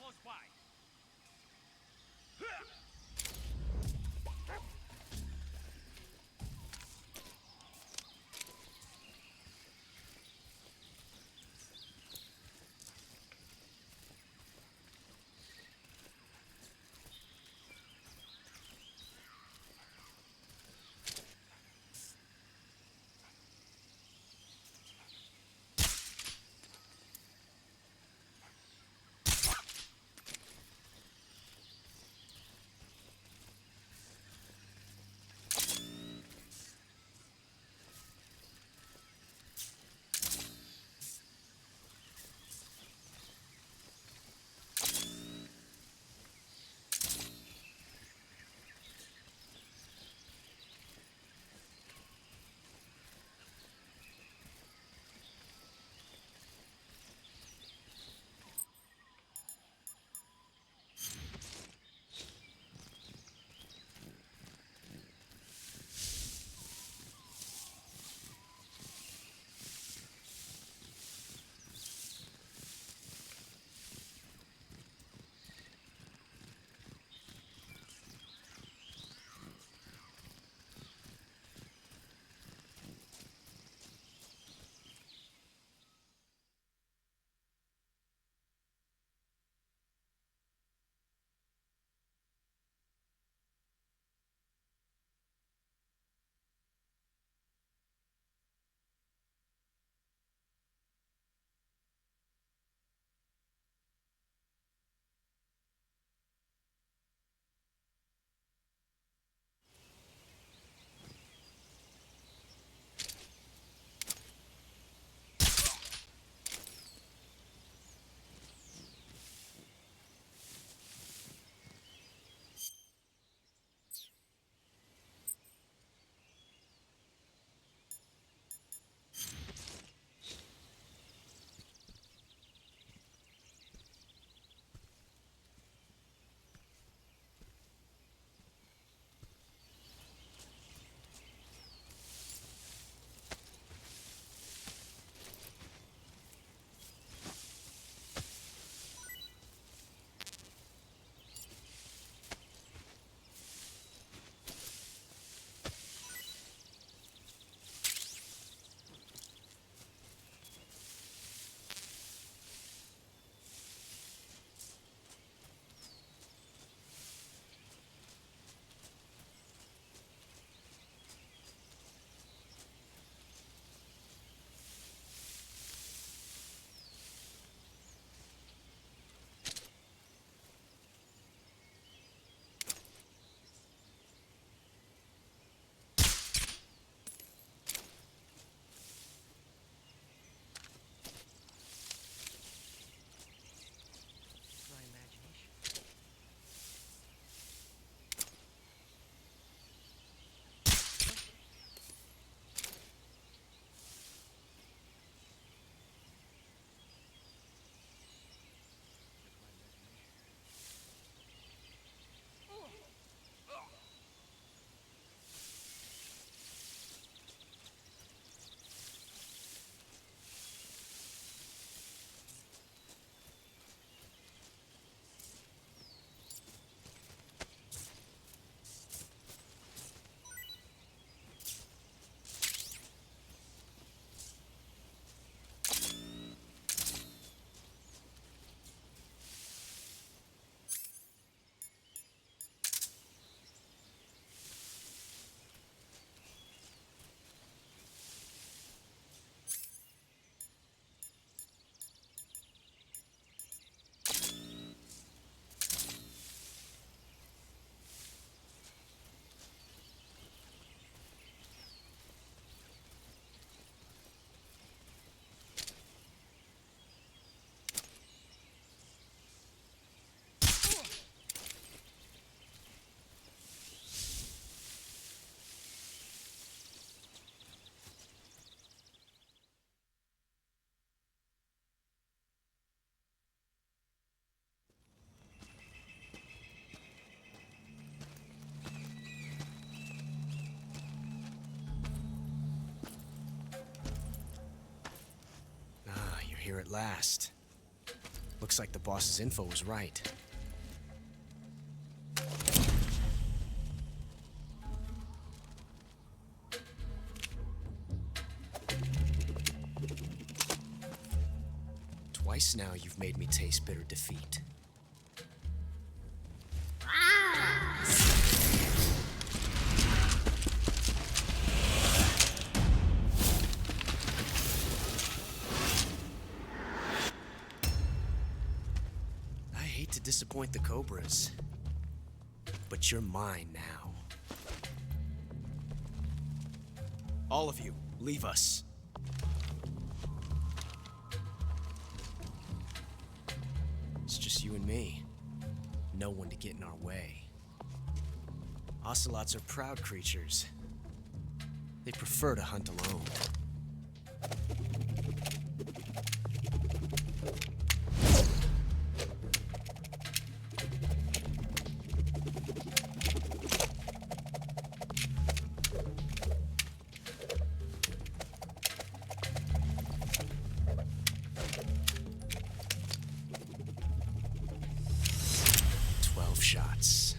close by. My imagination. Just my imagination. Ah, you're here at last. Looks like the boss's info was right. Twice now you've made me taste bitter defeat. I hate to disappoint the Cobras, but you're mine now. All of you, leave us. It's just you and me. No one to get in our way. Ocelots are proud creatures. They prefer to hunt alone. Shots.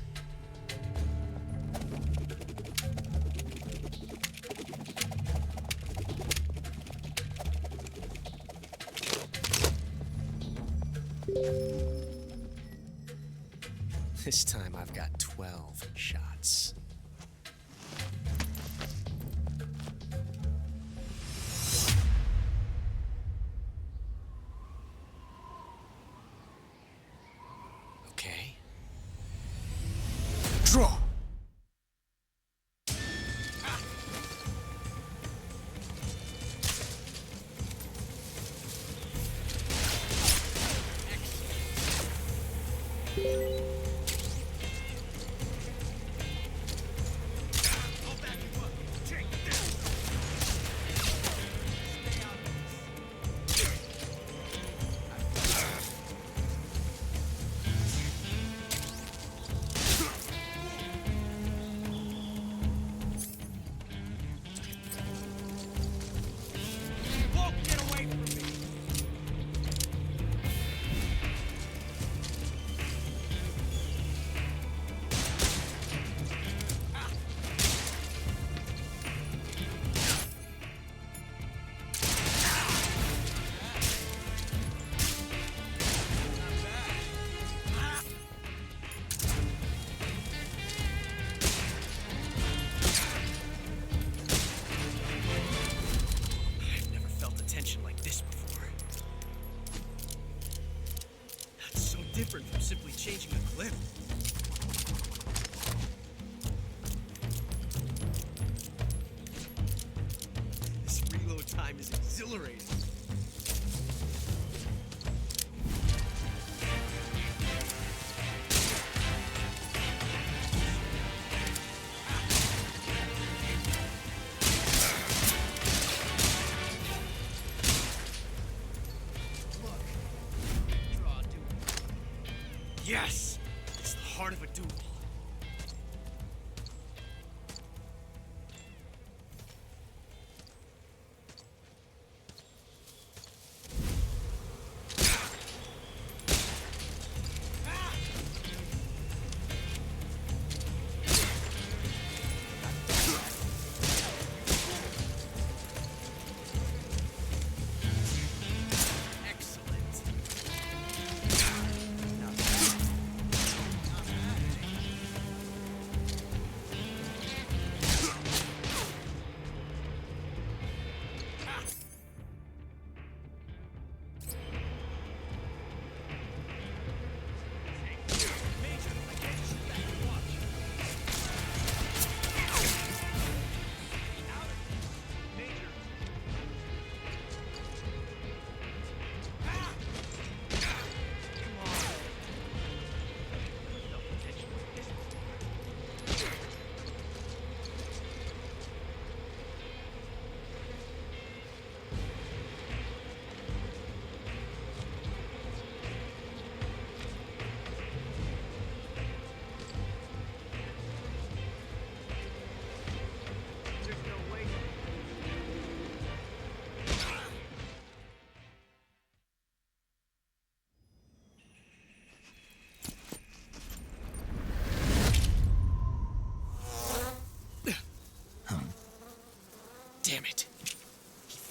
This time I've got 12 shots. Okay. Draw! Different from simply changing a clip. This reload time is exhilarating. Yes! It's the heart of a duel.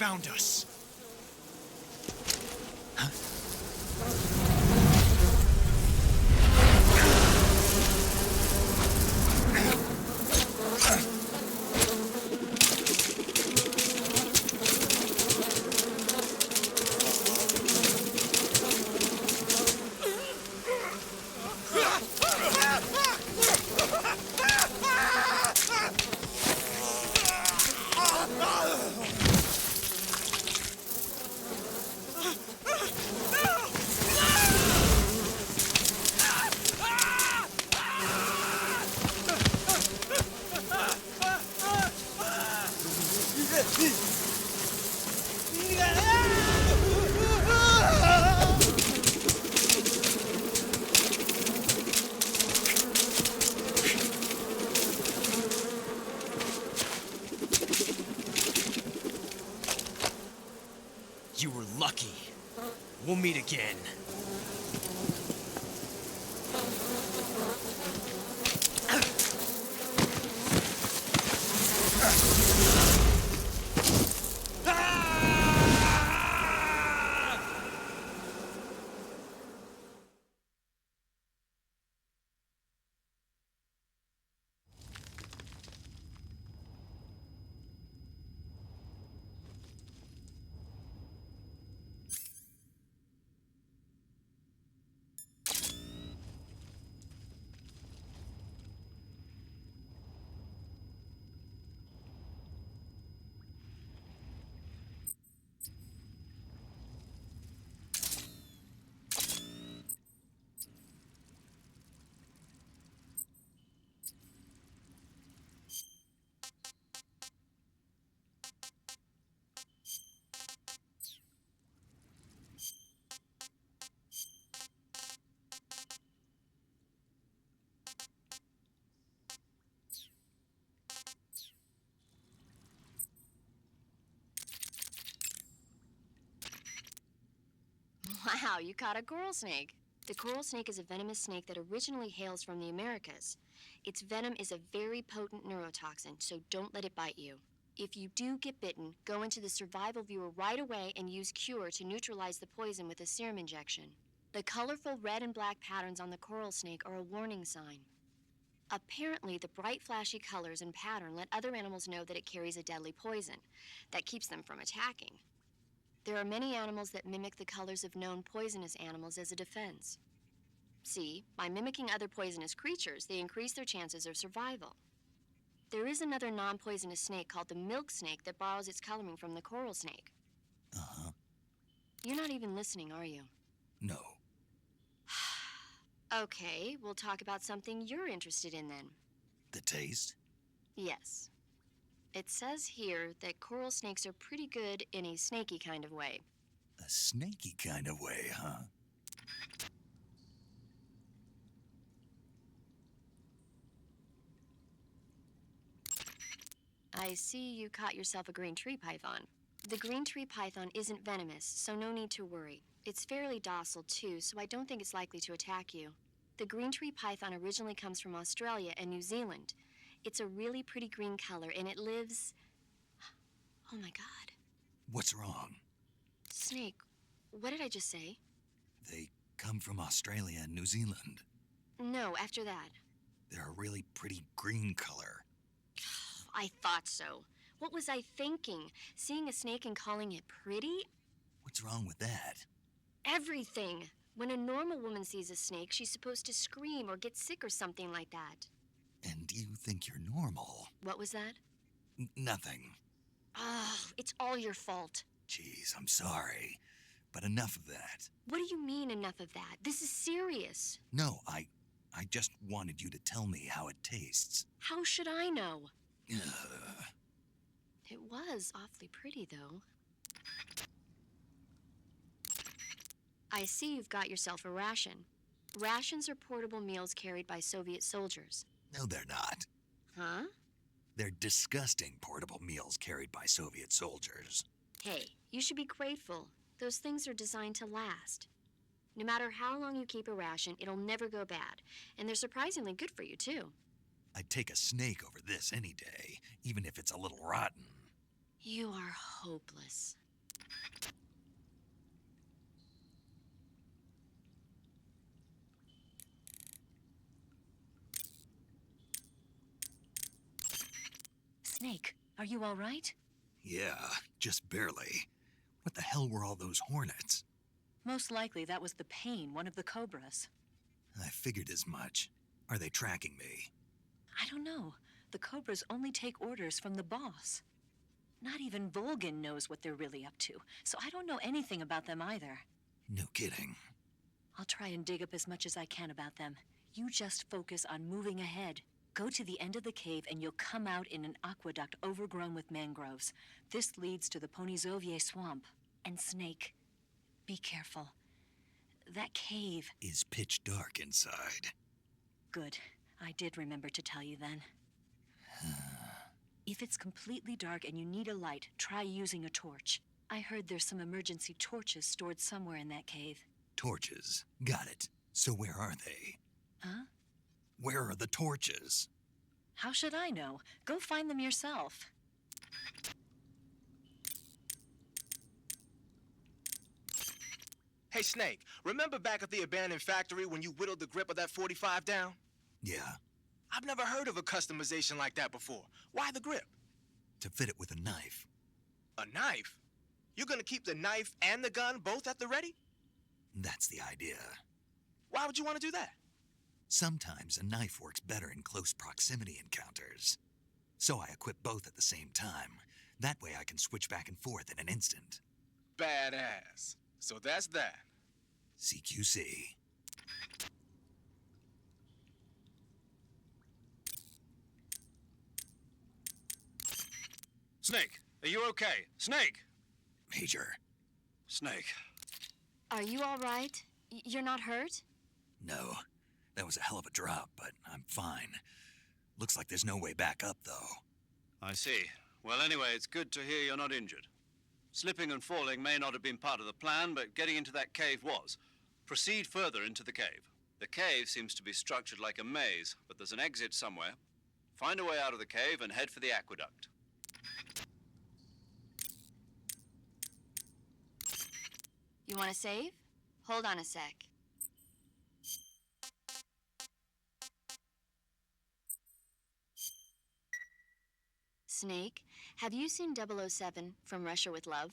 found us. You were lucky. We'll meet again. Wow, you caught a coral snake. The coral snake is a venomous snake that originally hails from the Americas. Its venom is a very potent neurotoxin, so don't let it bite you. If you do get bitten, go into the survival viewer right away and use Cure to neutralize the poison with a serum injection. The colorful red and black patterns on the coral snake are a warning sign. Apparently, the bright flashy colors and pattern let other animals know that it carries a deadly poison that keeps them from attacking. There are many animals that mimic the colors of known poisonous animals as a defense. See, by mimicking other poisonous creatures, they increase their chances of survival. There is another non-poisonous snake called the milk snake that borrows its coloring from the coral snake. Uh-huh. You're not even listening, are you? No. Okay, we'll talk about something you're interested in then. The taste? Yes. It says here that coral snakes are pretty good in a snaky kind of way. A snaky kind of way, huh? I see you caught yourself a green tree python. The green tree python isn't venomous, so no need to worry. It's fairly docile too, so I don't think it's likely to attack you. The green tree python originally comes from Australia and New Zealand. It's a really pretty green color and it lives... Oh my God. What's wrong? Snake, what did I just say? They come from Australia and New Zealand. No, after that. They're a really pretty green color. I thought so. What was I thinking? Seeing a snake and calling it pretty? What's wrong with that? Everything. When a normal woman sees a snake, she's supposed to scream or get sick or something like that. And you think you're normal? What was that? Nothing. Oh, it's all your fault. Jeez, I'm sorry. But enough of that. What do you mean enough of that? This is serious. No, I just wanted you to tell me how it tastes. How should I know? Ugh. It was awfully pretty, though. I see you've got yourself a ration. Rations are portable meals carried by Soviet soldiers. No, they're not. Huh? They're disgusting portable meals carried by Soviet soldiers. Hey, you should be grateful. Those things are designed to last. No matter how long you keep a ration, it'll never go bad. And they're surprisingly good for you, too. I'd take a snake over this any day, even if it's a little rotten. You are hopeless. Are you all right? Yeah, just barely. What the hell were all those hornets? Most likely that was the pain, one of the cobras. I figured as much. Are they tracking me? I don't know. The cobras only take orders from the boss. Not even Volgin knows what they're really up to, so I don't know anything about them either. No kidding. I'll try and dig up as much as I can about them. You just focus on moving ahead. Go to the end of the cave and you'll come out in an aqueduct overgrown with mangroves. This leads to the Ponyzovier swamp. And Snake, be careful. That cave... Is pitch dark inside. Good. I did remember to tell you then. If it's completely dark and you need a light, try using a torch. I heard there's some emergency torches stored somewhere in that cave. Torches. Got it. So where are they? Huh? Where are the torches? How should I know? Go find them yourself. Hey, Snake, remember back at the abandoned factory when you whittled the grip of that 45 down? Yeah, I've never heard of a customization like that before. Why the grip? to fit it with a knife. A knife? You're gonna keep the knife and the gun both at the ready? That's the idea. Why would you want to do that? Sometimes a knife works better in close proximity encounters. So I equip both at the same time. That way I can switch back and forth in an instant. Badass. So that's that. CQC. Snake, are you okay? Snake! Major. Snake. Are you all right? You're not hurt? No, that was a hell of a drop, but I'm fine. Looks like there's no way back up, though. I see. Well, anyway, it's good to hear you're not injured. Slipping and falling may not have been part of the plan, but getting into that cave was. Proceed further into the cave. The cave seems to be structured like a maze, but there's an exit somewhere. Find a way out of the cave and head for the aqueduct. You want to save? Hold on a sec. Snake, have you seen 007 From Russia with Love?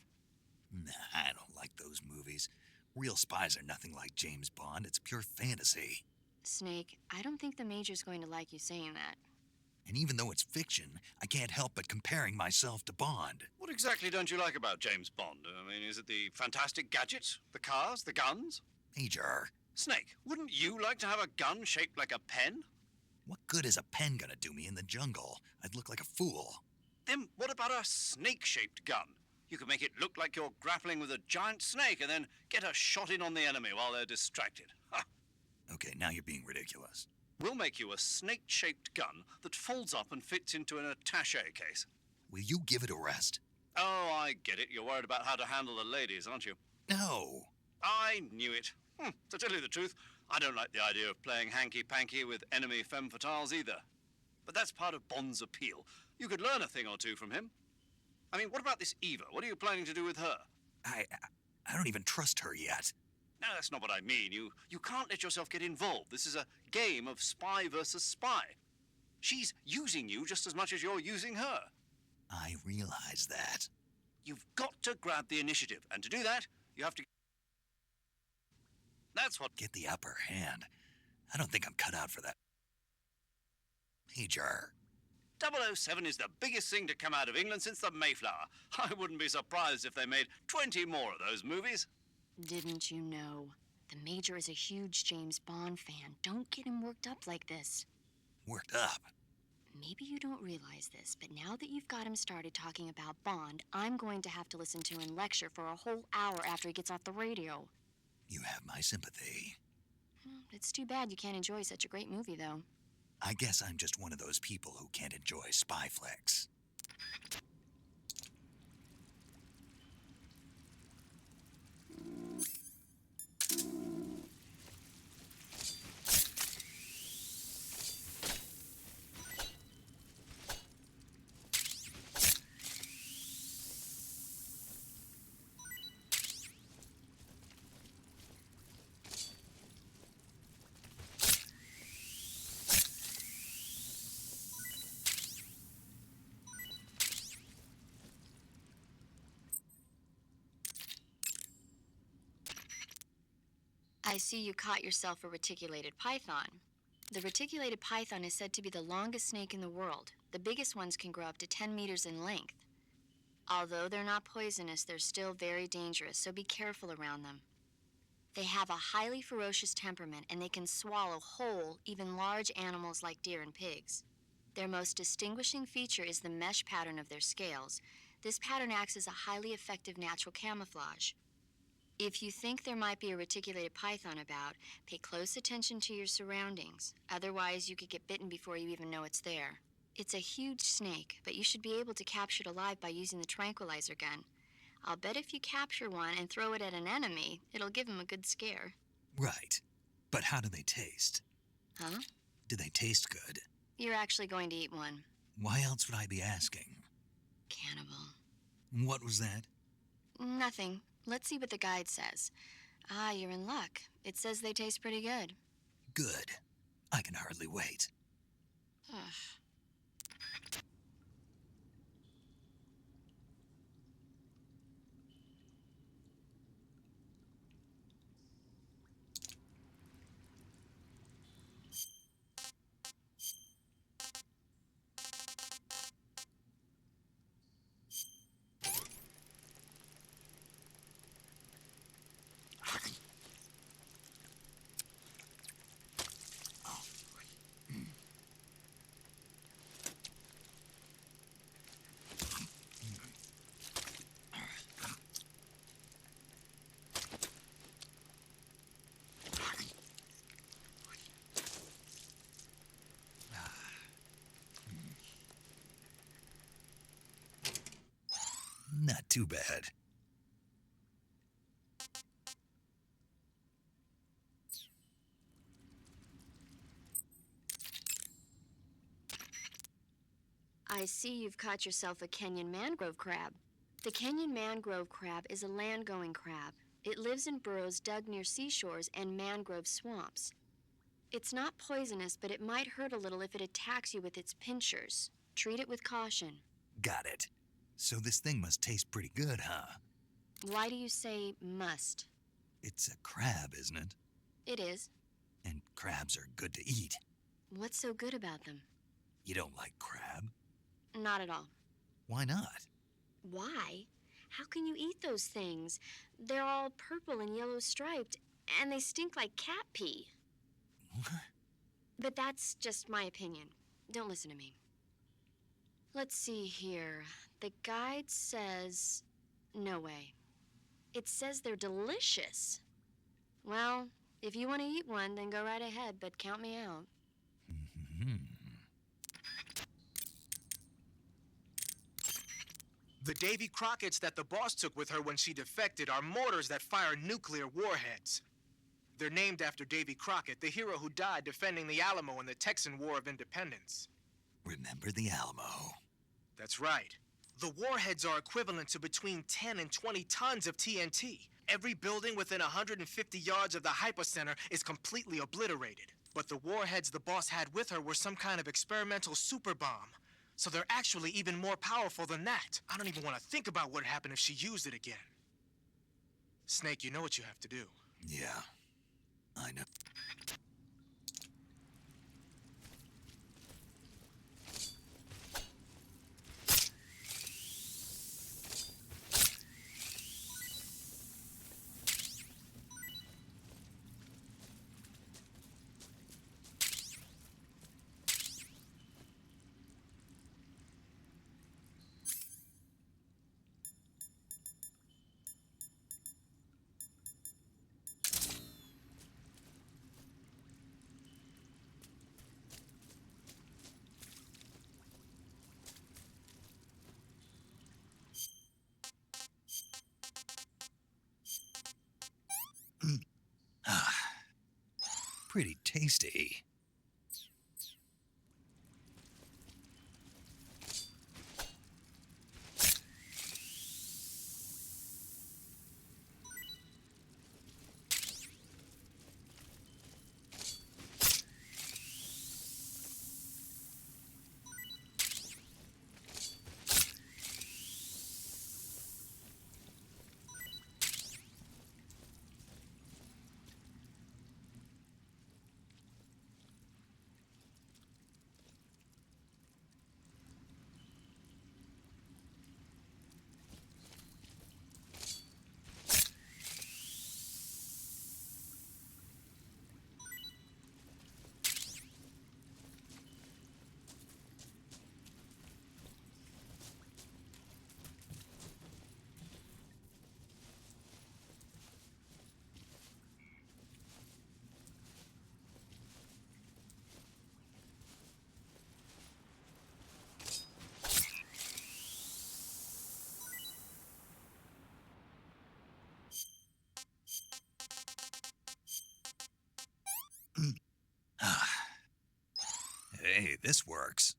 Nah, I don't like those movies. Real spies are nothing like James Bond. It's pure fantasy. Snake, I don't think the Major's going to like you saying that. And even though it's fiction, I can't help but comparing myself to Bond. What exactly don't you like about James Bond? I mean, is it the fantastic gadgets? The cars? The guns? Major, Snake, wouldn't you like to have a gun shaped like a pen? what good is a pen gonna do me in the jungle? I'd look like a fool. Then what about a snake-shaped gun? You could make it look like you're grappling with a giant snake and then get a shot in on the enemy while they're distracted. Ha! Okay, now you're being ridiculous. We'll make you a snake-shaped gun that folds up and fits into an attaché case. Will you give it a rest? Oh, I get it. You're worried about how to handle the ladies, aren't you? No. I knew it. To tell you the truth, I don't like the idea of playing hanky-panky with enemy femme fatales either. But that's part of Bond's appeal. You could learn a thing or two from him. I mean, what about this Eva? What are you planning to do with her? I don't even trust her yet. No, that's not what I mean. You can't let yourself get involved. This is a game of spy versus spy. She's using you just as much as you're using her. I realize that. You've got to grab the initiative, and to do that, you have to... That's what... Get the upper hand. I don't think I'm cut out for that. Major. 007 is the biggest thing to come out of England since the Mayflower. I wouldn't be surprised if they made 20 more of those movies. Didn't you know? The Major is a huge James Bond fan. Don't get him worked up like this. Worked up. Maybe you don't realize this, but now that you've got him started talking about Bond, I'm going to have to listen to him lecture for a whole hour after he gets off the radio. You have my sympathy. It's too bad you can't enjoy such a great movie, though. I guess I'm just one of those people who can't enjoy spy flicks. I see you caught yourself a reticulated python. The reticulated python is said to be the longest snake in the world. The biggest ones can grow up to 10 meters in length. Although they're not poisonous, they're still very dangerous, so be careful around them. They have a highly ferocious temperament, and they can swallow whole, even large animals like deer and pigs. Their most distinguishing feature is the mesh pattern of their scales. This pattern acts as a highly effective natural camouflage. If you think there might be a reticulated python about, pay close attention to your surroundings. Otherwise, you could get bitten before you even know it's there. It's a huge snake, but you should be able to capture it alive by using the tranquilizer gun. I'll bet if you capture one and throw it at an enemy, it'll give him a good scare. Right. But how do they taste? Huh? Do they taste good? You're actually going to eat one. Why else would I be asking? Cannibal. What was that? Nothing. Let's see what the guide says. Ah, you're in luck. It says they taste pretty good. Good. I can hardly wait. Ugh. Not too bad. I see you've caught yourself a Kenyan mangrove crab. The Kenyan mangrove crab is a land-going crab. It lives in burrows dug near seashores and mangrove swamps. It's not poisonous, but it might hurt a little if it attacks you with its pinchers. Treat it with caution. Got it. So this thing must taste pretty good, huh? Why do you say must? It's a crab, isn't it? It is. And crabs are good to eat. What's so good about them? You don't like crab? Not at all. Why not? Why? How can you eat those things? They're all purple and yellow striped, and they stink like cat pee. What? But that's just my opinion. Don't listen to me. Let's see here. The guide says no way. It says they're delicious. Well, if you want to eat one, then go right ahead, but count me out. The Davy Crockett's that the boss took with her when she defected are mortars that fire nuclear warheads. They're named after Davy Crockett, the hero who died defending the Alamo in the Texan War of Independence. Remember the Alamo. That's right. The warheads are equivalent to between 10 and 20 tons of TNT. Every building within 150 yards of the hypocenter is completely obliterated. But the warheads the boss had with her were some kind of experimental super bomb. So they're actually even more powerful than that. I don't even want to think about what happened if she used it again. Snake, you know what you have to do. Yeah, I know. Pretty tasty. Hey, this works.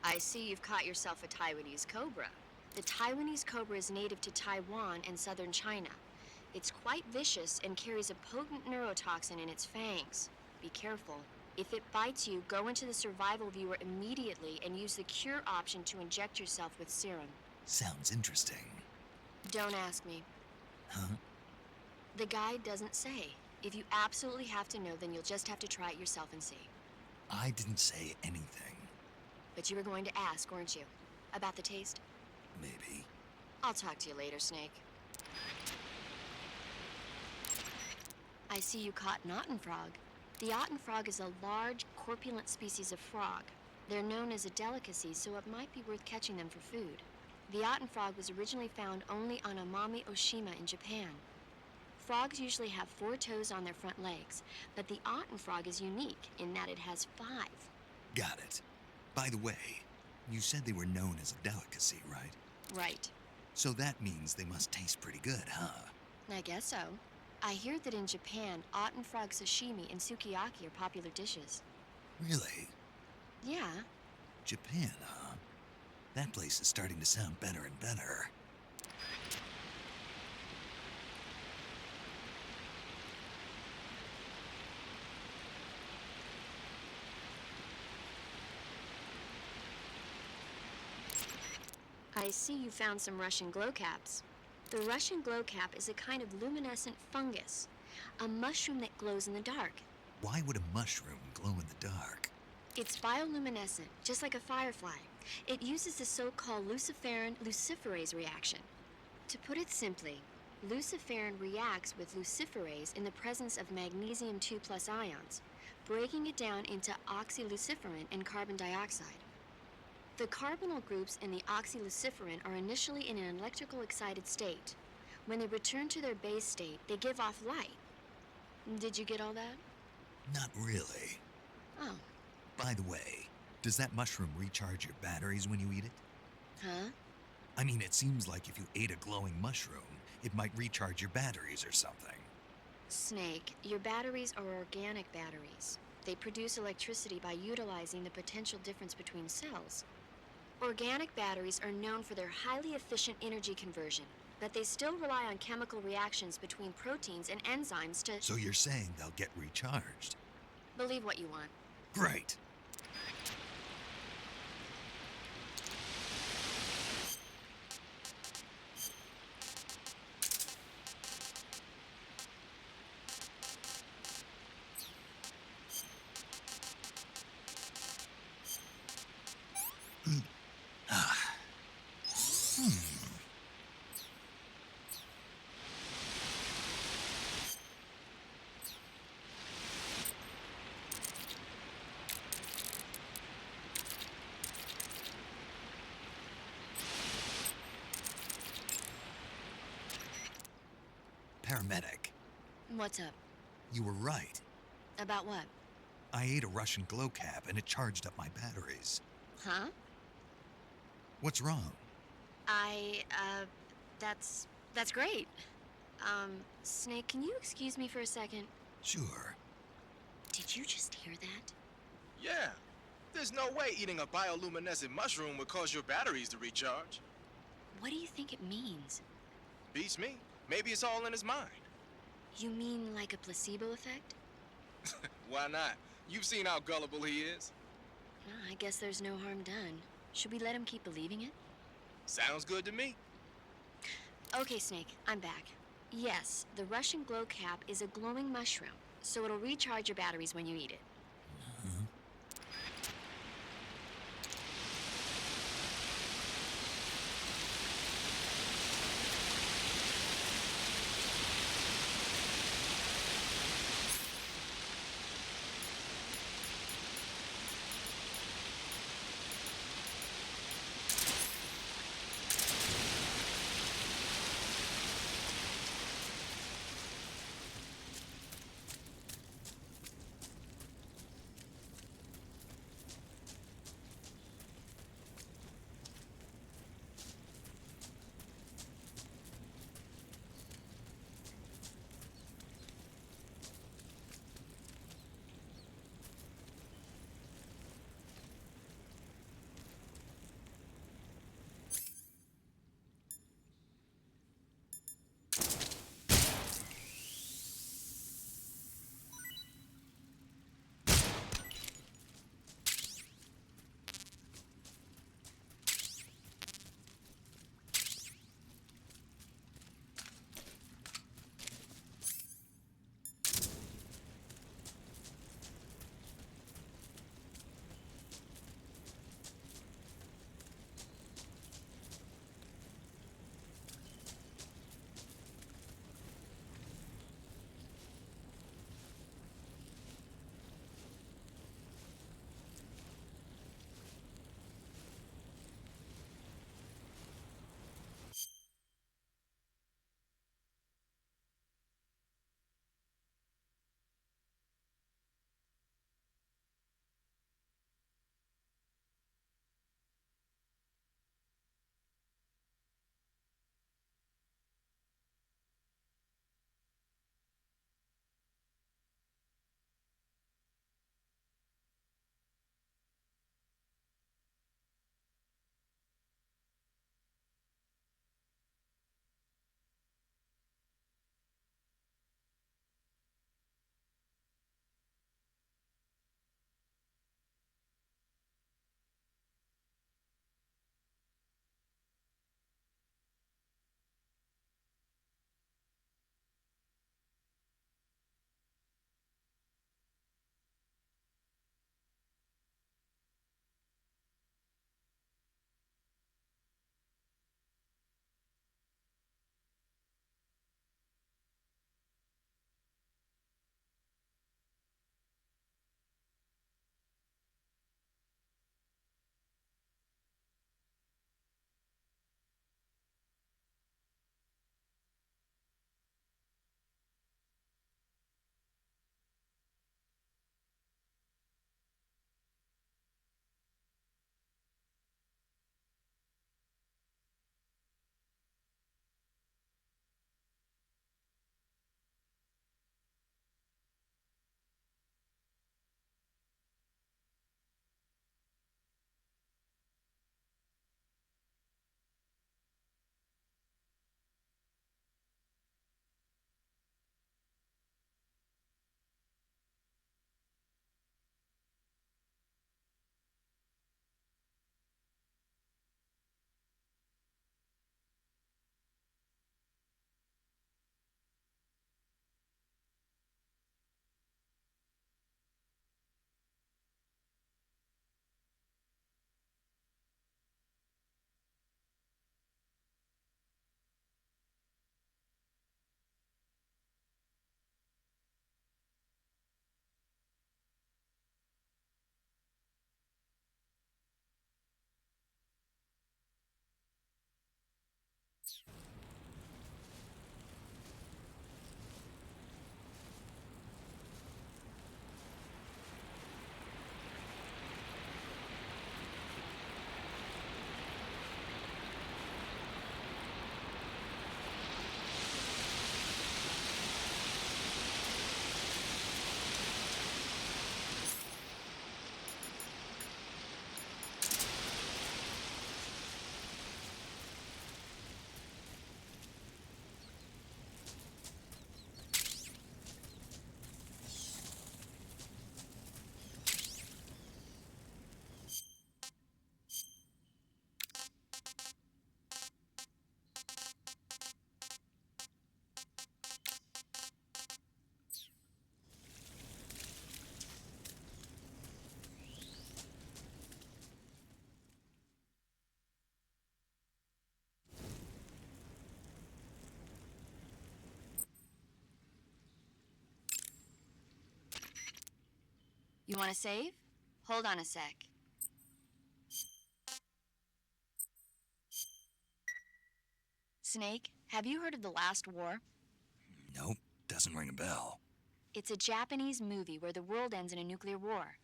I see you've caught yourself a Taiwanese cobra. The Taiwanese cobra is native to Taiwan and southern China. It's quite vicious and carries a potent neurotoxin in its fangs. Be careful. If it bites you, go into the survival viewer immediately and use the cure option to inject yourself with serum. Sounds interesting. Don't ask me. Huh? The guide doesn't say. If you absolutely have to know, then you'll just have to try it yourself and see. I didn't say anything. But you were going to ask, weren't you? About the taste? Maybe. I'll talk to you later, Snake. I see you caught an Otten frog. The Otten frog is a large, corpulent species of frog. They're known as a delicacy, so it might be worth catching them for food. The Otten frog was originally found only on Amami Oshima in Japan. Frogs usually have 4 toes on their front legs, but the Otten frog is unique in that it has 5. Got it. By the way, you said they were known as a delicacy, right? Right. So that means they must taste pretty good, huh? I guess so. I hear that in Japan, Otten frog sashimi and sukiyaki are popular dishes. Really? Yeah. Japan, huh? That place is starting to sound better and better. I see you found some Russian glow caps. The Russian glow cap is a kind of luminescent fungus, a mushroom that glows in the dark. Why would a mushroom glow in the dark? It's bioluminescent, just like a firefly. It uses the so-called luciferin luciferase reaction. To put it simply, luciferin reacts with luciferase in the presence of magnesium 2+ ions, breaking it down into oxyluciferin and carbon dioxide. The carbonyl groups in the oxyluciferin are initially in an electrical excited state. When they return to their base state, they give off light. Did you get all that? Not really. Oh, By the way, does that mushroom recharge your batteries when you eat it? huh? I mean, it seems like if you ate a glowing mushroom, it might recharge your batteries or something. Snake, your batteries are organic batteries. They produce electricity by utilizing the potential difference between cells. Organic batteries are known for their highly efficient energy conversion, but they still rely on chemical reactions between proteins and enzymes to So you're saying they'll get recharged? believe what you want. Great. Paramedic, What's up? you were right. About what? I ate a Russian glow cap and it charged up my batteries. Huh? What's wrong? That's great. Snake, can you excuse me for a second? Sure. Did you just hear that? Yeah. There's no way eating a bioluminescent mushroom would cause your batteries to recharge. What do you think it means? Beats me. Maybe it's all in his mind. You mean like a placebo effect? Why not? You've seen how gullible he is. Well, I guess there's no harm done. Should we let him keep believing it? Sounds good to me. Okay, Snake, I'm back. Yes, the Russian glow cap is a glowing mushroom, so it'll recharge your batteries when you eat it. You want to save? Hold on a sec. Snake, have you heard of The Last War? Nope, doesn't ring a bell. It's a Japanese movie where the world ends in a nuclear war.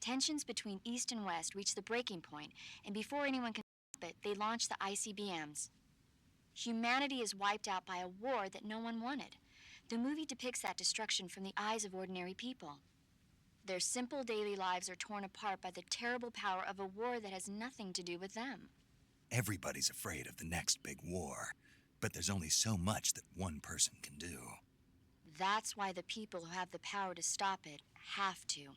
Tensions between East and West reach the breaking point, and before anyone can stop it, they launch the ICBMs. Humanity is wiped out by a war that no one wanted. The movie depicts that destruction from the eyes of ordinary people. Their simple daily lives are torn apart by the terrible power of a war that has nothing to do with them. Everybody's afraid of the next big war, but there's only so much that one person can do. That's why the people who have the power to stop it have to.